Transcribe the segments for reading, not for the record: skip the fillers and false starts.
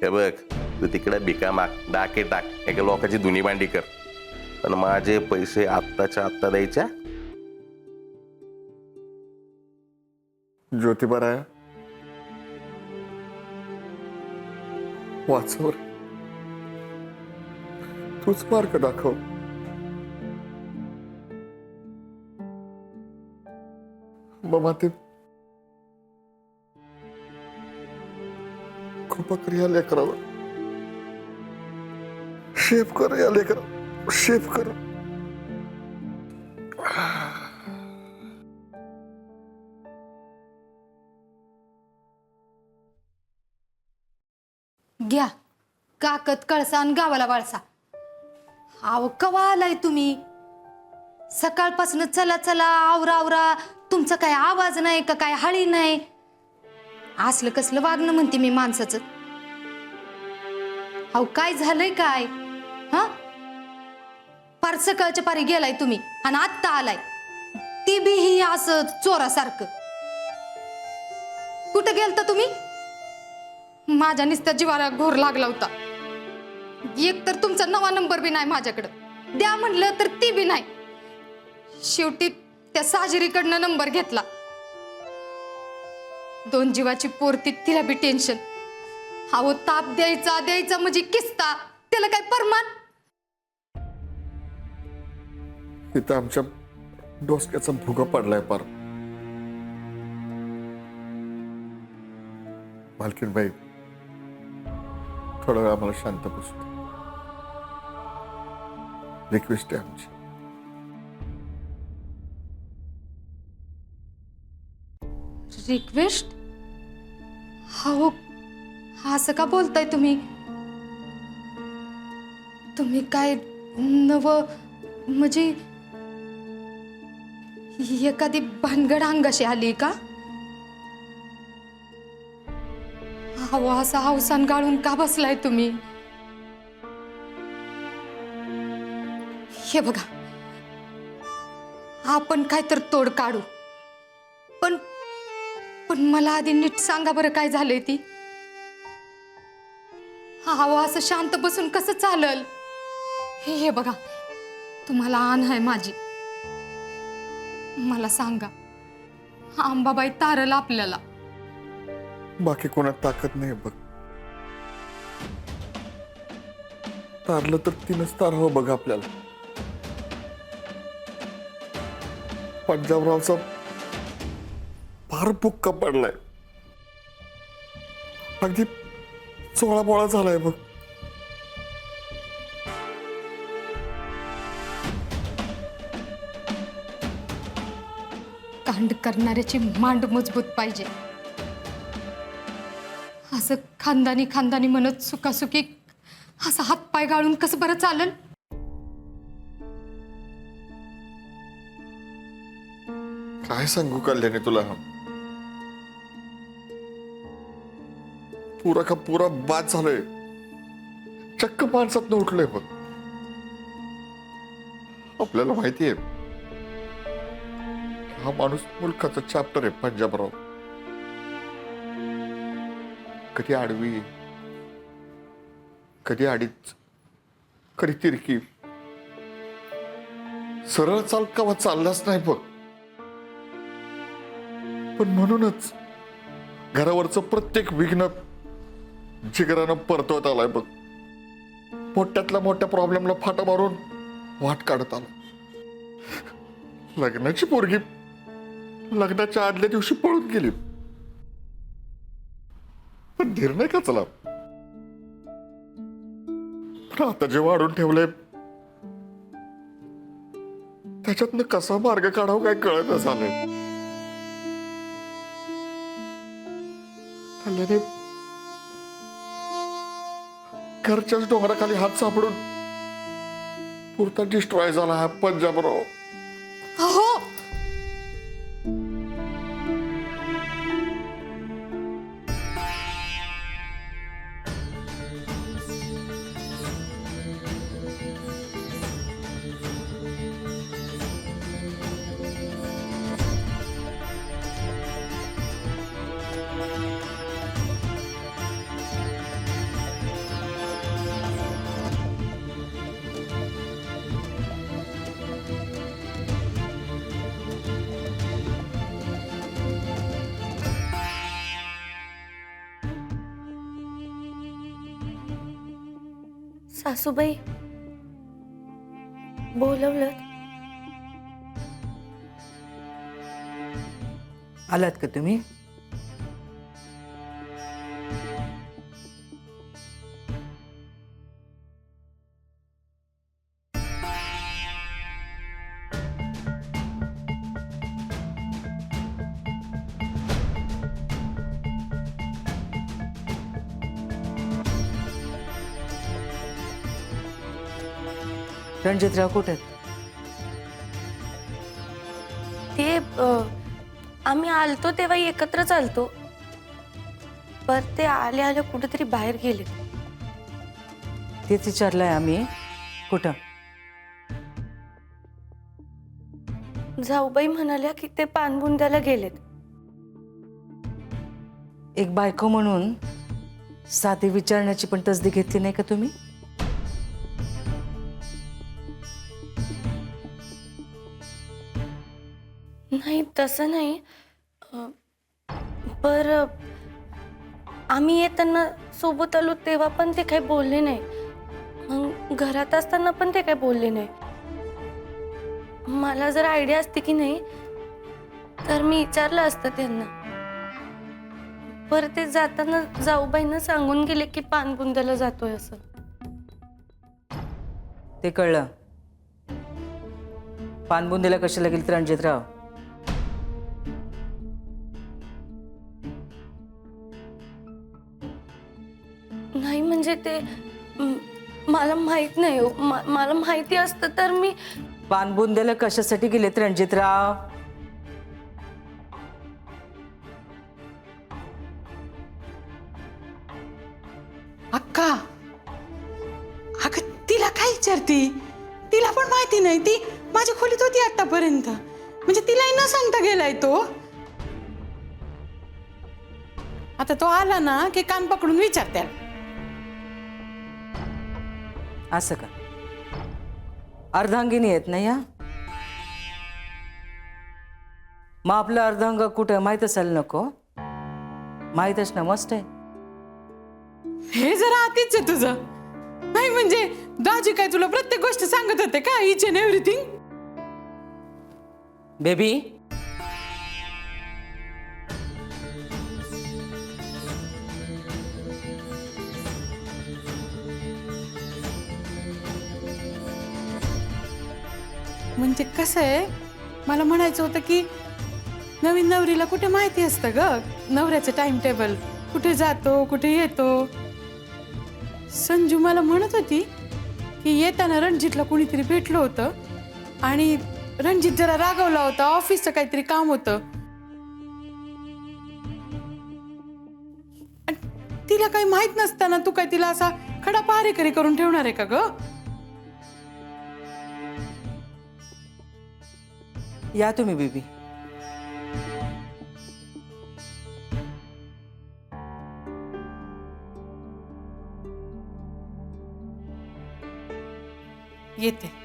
हे बघ, तू तिकडे भिका माग, डाके टाक, एका लोकांची धुनी भांडी कर, पण माझे पैसे आत्ताच्या आत्ता द्यायच्या. ज्योतिबा राया, वाचवर तूच मार्ग दाखव. बाबा ते कृपा कर या लेकरावर, शेफ कर या लेकरावर, शेफ कर. घ्या काकत कळसा आणि गावाला वळसा. अहो कवा आलाय तुम्ही? सकाळपासून चला चला आवरा आवरा, तुमचा काय आवाज नाही का काय हळी नाही. असलं कसलं वागणं म्हणते मी माणसाचं. अहो काय झालंय काय? हा, पार सकाळच्या पारी गेलाय तुम्ही आणि आत्ता आलाय, ती बी ही असं चोरासारखं. कुठं गेलता तुम्ही? माझ्या नुसत्या जीवाला घोर लागला होता. एक तर तुमचा नवा नंबर बी नाही माझ्याकडं, द्या म्हणलं तर ती बी नाही. शेवटी त्या साजरीकडनं नंबर घेतला. 2 जीवाची पोरती, तिला बी टेन्शन. अहो ताप द्यायचा द्यायचा म्हणजे किस्ता, त्याला काय परमान? इथं आमच्या डोसक्याचा भुगा पडलाय पार. मालकीनबाई, थोडा वेळ आम्हाला शांत बसू दे. रिक्वेस्ट आहे आमची. रिक्वेस्ट? हो, असं का बोलताय तुम्ही? तुम्ही काय नव म्हणजे एखादी भानगड अंगाशी आली का? अहो असा अवसान गाळून का बसलाय तुम्ही? हे बघा, आपण काय तर तोड काढू, पण पण मला आधी नीट सांगा बरं काय झालंय ती. अहो असं शांत बसून कसं चालल? हे बघा, तुम्हाला आण आहे माझी. मला सांगा, अंबाबाई तारल आपल्याला. बाकी कोणात ताकद नाही बघ. तारलं तर तिनंच तारावं बघ आपल्याला. पंजाबरावचा फार बुक्का पडलाय, अगदी चोळामोळा झालाय बघ. कांड करणाऱ्याची मांड मजबूत पाहिजे. असं खानदानी खानदानी म्हणत सुखासुखी असं हातपाय गाळून कसं बरं चालल? काय सांगू कल्याणी तुला, पुरा का पुरा बाद झालोय. चक्क माणसात उठलंय बघ. आपल्याला माहितीये हा माणूस मुलखाचा चॅप्टर आहे पंजाबराव. कधी आडवी, कधी आडीच, कधी तिरकी. सरळ चाल कवा चाललाच नाही बघ. पण म्हणूनच घरावरचं प्रत्येक विघ्न जिगरानं परतवत आलाय बघ. मोठ्यातल्या मोठ्या प्रॉब्लेमला फाटा मारून वाट काढत आला. लग्नाची पोरगी लग्नाच्या आदल्या दिवशी पळून गेली, पण धीर नाही का चला. पण आता जे वाढून ठेवलंय त्याच्यातनं कसा मार्ग काढावं काय कळत झालंय. घरच्याच डोंगराखाली हात सापडून पुरता डिस्ट्रॉय झाला हा पंजाबराव. अहो सासूबाई बोलवलं? आलात का तुम्ही? रणजितराव कुठे आहेत? ते आम्ही आलतो तेव्हा एकत्रच आलतो, पर ते आले आले कुठेतरी बाहेर गेले. तेच विचारलंय आम्ही. कुठं? जाऊबाई म्हणाल्या की ते पानबुंद्याला गेलेत. एक बायको म्हणून साधी विचारण्याची पण तसदी घेतली नाही का तुम्ही? नाही तसं नाही, पर आम्ही येताना सोबत आलो तेव्हा पण ते काही बोलले नाही. मग घरात असताना पण ते काही बोलले नाही. मला जर आयडिया असते की नाही तर मी विचारलं असतं त्यांना, पर ते जाताना जाऊबाईंना सांगून गेले की पानबुंद्याला जातोय असं. ते कळलं. पानबुंदीला कशाला गेली रणजितराव? नाही म्हणजे ते मला माहित नाही हो. मला माहिती असतं तर मी. पानबुंद्याला कशासाठी गेलेत रणजितराव? अक्का, अगं तिला काय विचारती? तिला पण माहिती नाही. ती माझ्या खोलीत होती आतापर्यंत. म्हणजे तिलाही न सांगता गेलाय तो. आता तो आला ना की कान पकडून विचार त्याला. असं का? अर्धांगिनी येत नाही या? मग आपलं अर्धांग कुठं माहीत असायला नको? माहीतच ना, मस्त आहे. हे जरा आतीच आहे तुझं. नाही म्हणजे दाजी काय तुला प्रत्येक गोष्ट सांगत होते का? Each and everything. बेबी, म्हणजे कसं आहे, मला म्हणायचं होतं की नवीन नवरीला कुठे माहिती असतं ग नवऱ्याचं टाइम टेबल, कुठे जातो कुठे येतो. संजू मला म्हणत होती की येताना रणजितला कुणीतरी भेटलं होतं आणि रणजित जरा रागवला होता, ऑफिसचं काहीतरी काम होतं. आणि तिला काही माहित नसताना तू काय तिला असा खडा पहारेकरी करून ठेवणार आहे का ग? या तुम्ही बेबी. येते.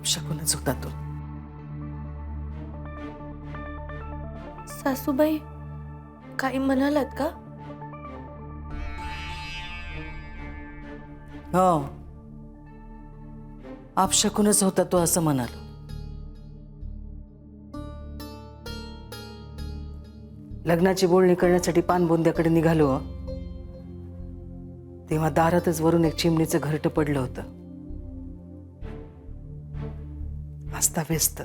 शकूनच होता तो. सासूबाई काही म्हणालात का? हो, आपशकूनच होता तो असं म्हणाल. लग्नाची बोलणी करण्यासाठी पानबुंद्याकडे निघालो तेव्हा दारातच वरून एक चिमणीचं घरटं पडलं होतं. अस्ताव्यस्त.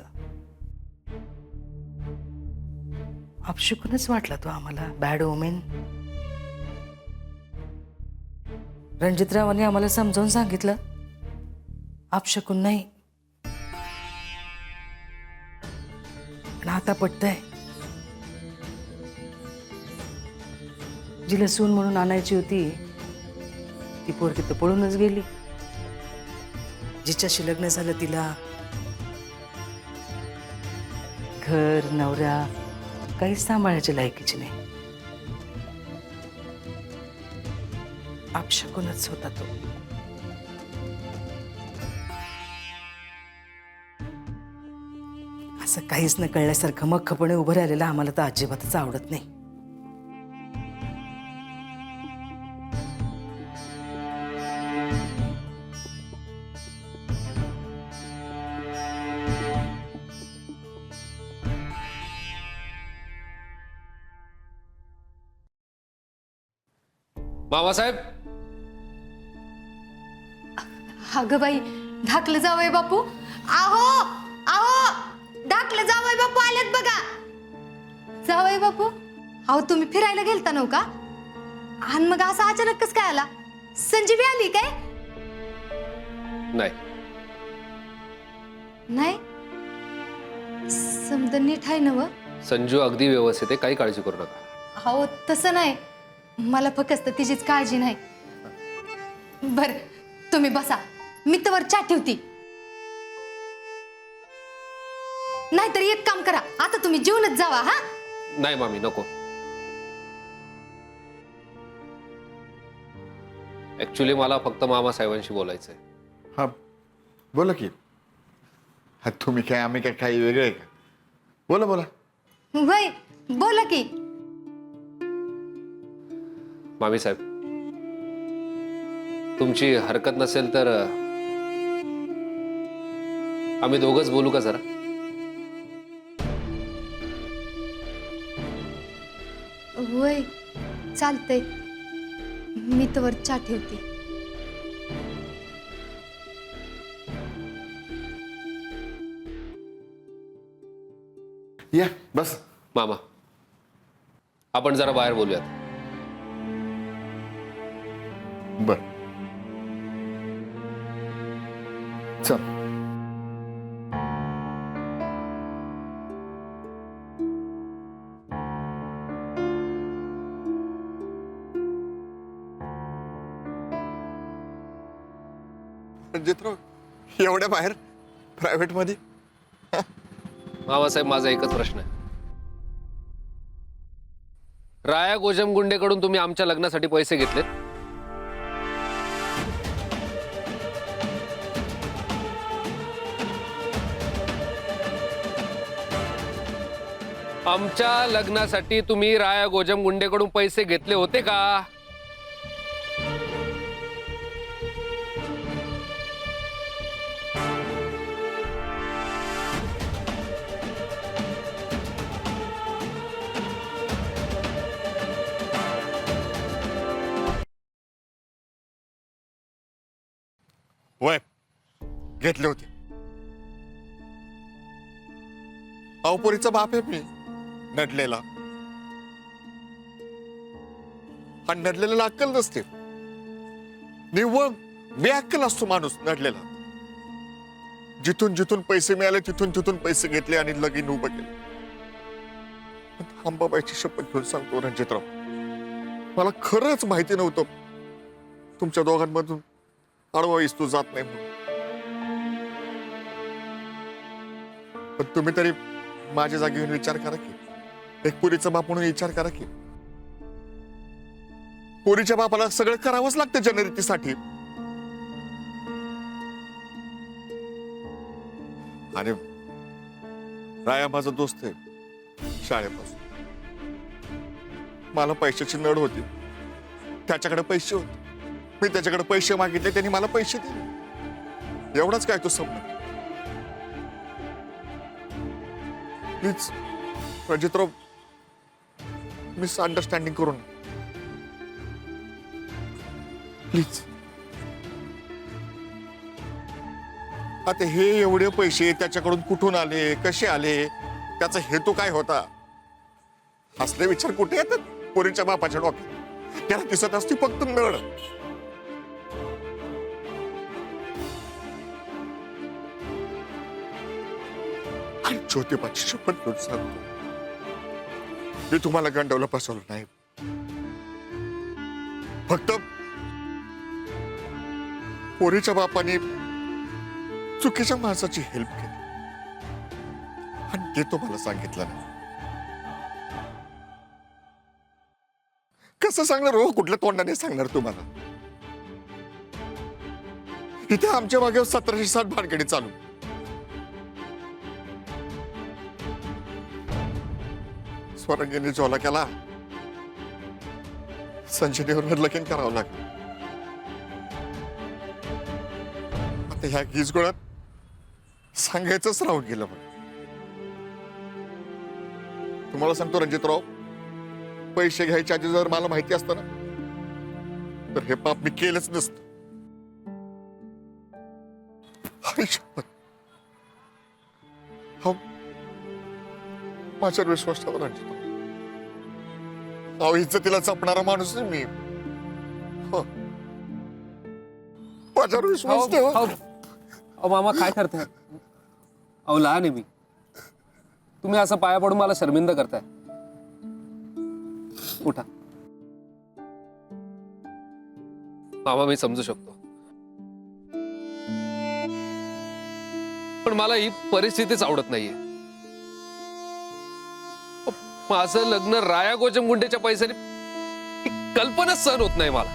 आपशकूनच वाटला तो आम्हाला बॅड ओमेन. रणजितरावांनी आम्हाला समजावून सांगितलं आपशकून नाही, पण आता पटतंय. जिला सून म्हणून आणायची होती ती पोरगी तर पळूनच गेली. जिच्याशी लग्न झालं तिला घर नवरा काहीच सांभाळायची लायकीची नाही. अपशकुनच होता तो. असं काहीच न कळल्यासारखं मख्खपणे उभं राहिलेलं आम्हाला तर अजिबातच आवडत नाही. मामासाहेब, अगं बाई, धाकलं जावय बापू. आहो आहो, धाकलं जावय बापू आलेत बघा. जावय बापू, अहो तुम्ही फिरायला गेलता नव्ह का? आणि मग असं अचानक कस काय आला? संजीवी आली काय? नाही नाही, समजा नीट आहे नव? संजू अगदी व्यवस्थित आहे, काही काळजी करू नका. अहो तसं नाही, मला फक्त तिचीच काळजी नाही. बर तुम्ही बसा, मी तर चहा ठेवती. नाहीतर एक काम करा, आता तुम्ही जेवणच जावा. हा नाही मामी, नको. ऍक्च्युली मला फक्त मामासाहेबांशी बोलायचंय. हा बोला की. हा तुम्ही काय आम्ही काय काही वेगळे आहे का? बोला बोला. वय बोला की. मामी साहेब, तुमची हरकत नसेल तर आम्ही दोघंच बोलू का जरा? वय चालतंय, मी तर चहा ठेवते. या बस. मामा, आपण जरा बाहेर बोलूयात. बर चल. रणजितराव, एवढ्या बाहेर प्रायव्हेट मध्ये? मामासाहेब, माझा एकच प्रश्न आहे. राया गोजमगुंडेकडून तुम्ही आमच्या लग्नासाठी पैसे घेतलेत? आमच्या लग्नासाठी तुम्ही राया गोजमगुंडेकडून पैसे घेतले होते का? वय घेतले होते. अवपोरीचा बाप आहे मी, नडलेला. आणि नडलेल्याला अक्कल नसते. निव्वळ बेअक्कल असतो माणूस नडलेला. जिथून जिथून पैसे मिळाले तिथून तिथून पैसे घेतले आणि लगीन उभं केलं. अंबाबाईची शपथ घेऊन सांगतो रणजितराव, मला खरंच माहिती नव्हतं तुमच्या दोघांमधून आडवा इस्तू जात नाही म्हणून. पण तुम्ही तरी माझ्या जागी येऊन विचार करा की, एक पुरीचा बाप म्हणून विचार करा की, पुरीच्या बापाला सगळं करावंच लागतं जनरीतीसाठी. आणि राया माझा दोस्त आहे शाळेपासून. मला पैशाची नड होती, त्याच्याकडे पैसे होते. मी त्याच्याकडे पैसे मागितले, त्यांनी मला पैसे दिले. एवढाच काय तो संबंध. प्लीज रणजितराव, मिसअंडरस्टँडिंग करून प्लीज. आता हे एवढे पैसे त्याच्याकडून कुठून आले, कसे आले, त्याचा हेतू काय होता, असले विचार कुठे येतात पोरीच्या बापाच्या डोक्यात? त्याला दिसत असती फक्त नड. आणि ज्योतिबाची शपथ घेऊन सांगतो, मी तुम्हाला गंडवलं फसवलं नाही. फक्त पोरीच्या बापाने चुकीच्या माणसाची हेल्प केली आणि ते तुम्हाला सांगितलं नाही. कसं सांगणार हो? कुठल्या तोंडाने सांगणार तुम्हाला? इथे आमच्या मागे 1760 भानगडी चालू. स्वरंगीने झोला केला, संजनीवर लगीन करावं लागलं. आता ह्या गिजगोळात सांगायचंच राहून गेलं. पण तुम्हाला सांगतो रणजितराव, पैसे घ्यायच्या आधी जर मला माहिती असतं ना तर हे पाप मी केलंच नसतं. आई शपथ. हो, माझ्यावर विश्वास ठेवा रणजितराव. अहो, इज्जतीला जपणारा माणूस आहे मी. हो, माझ्यावर विश्वास ठेवा. अहो मामा काय करताय? अहो लहान आहे मी, तुम्ही असं पाया पडून मला शर्मिंद करताय. उठा. मामा मी समजू शकतो, पण मला ही परिस्थितीच आवडत नाहीये. माझं लग्न राया गोजमगुंडेच्या पैशाने, ही कल्पनाच सहन होत नाही मला.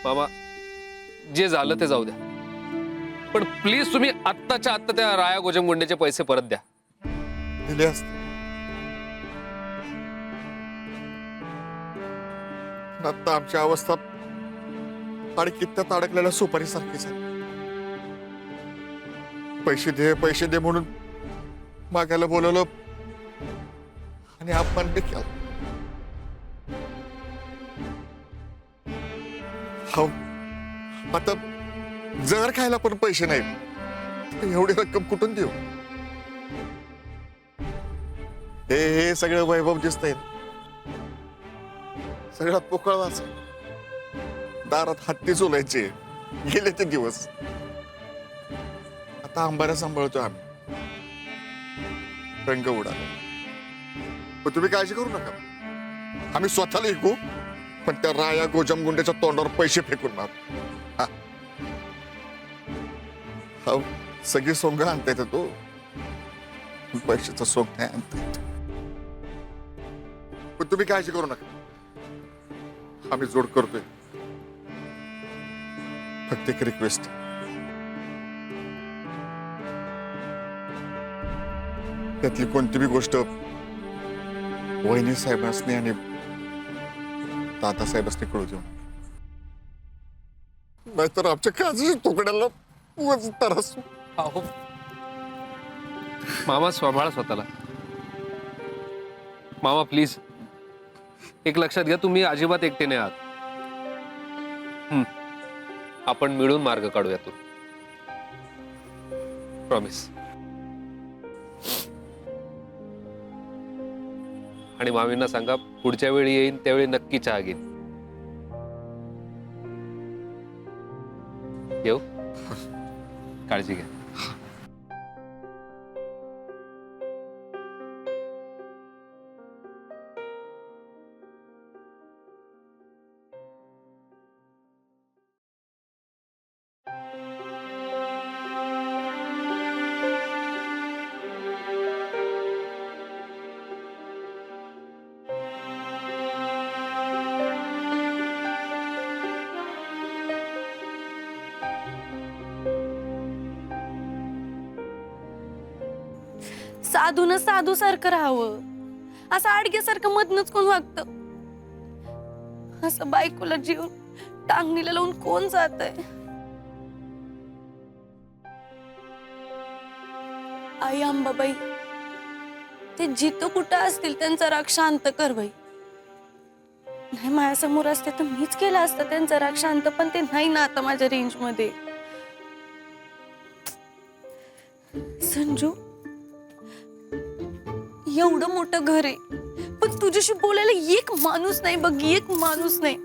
मामा जे झालं ते जाऊ द्या, पण प्लीज तुम्ही आत्ताच्या आत्ता त्या राया गोजमगुंडेचे पैसे परत द्या. दिले असते. आता आमच्या अवस्था आणि कित्यात अडकलेल्या सुपारी सारखी झाली. पैसे दे म्हणून मागायला बोलवलं आणि अपमान बी केला. हो, आता जर खायला पण पैसे नाहीत, एवढी रक्कम कुठून देऊ? हे सगळं वैभव दिसतंय, सगळ्यात पोकळ दारात हत्ती चोलायचे गेले ते दिवस. आता अंबाऱ्या सांभाळतोय आम्ही. रंग उडाला. पण तुम्ही काळजी करू नका, आम्ही स्वतःला ऐकू, पण त्या राया गोजमगुंडेच्या तोंडावर पैसे फेकून मारू. हा, सगळी सोंग आणता येतं तो, पैशाचा सोंग नाही आणता येत. पण तुम्ही काळजी करू नका, आम्ही जोड करतोय. फक्त एक रिक्वेस्ट, त्यातली कोणती बी गोष्ट वहिनी साहेबांनी आणि दादा साहेबांनी कळू देऊ, नाहीतर आमच्या काजूच्या तुकड्याला त्रास. अहो मामा सांभाळा स्वतःला. मामा प्लीज एक लक्षात घ्या, तुम्ही अजिबात एकटे नाही आहात. आपण मिळून मार्ग काढू यातून. प्रॉमिस. आणि मामींना सांगा पुढच्या वेळी येईन त्यावेळी नक्की चहा घेईन. येऊ. काळजी घ्या. साधून साधू सारखं राहावं, असं आडग्यासारखं मधनच कोण वागत? असं बायकोला जीव टांगणीला लावून कोण जातंय? आई अंबाबाई, ते जिथं कुठं असतील त्यांचा राग शांत कर बाई. नाही माझ्यासमोर असते तर मीच केला असतं त्यांचा राग शांत, पण ते नाही ना आता माझ्या रेंज मध्ये. संजू, एवढं मोठं घर आहे, पण तुझ्याशी बोलायला एक माणूस नाही बघ, एक माणूस नाही.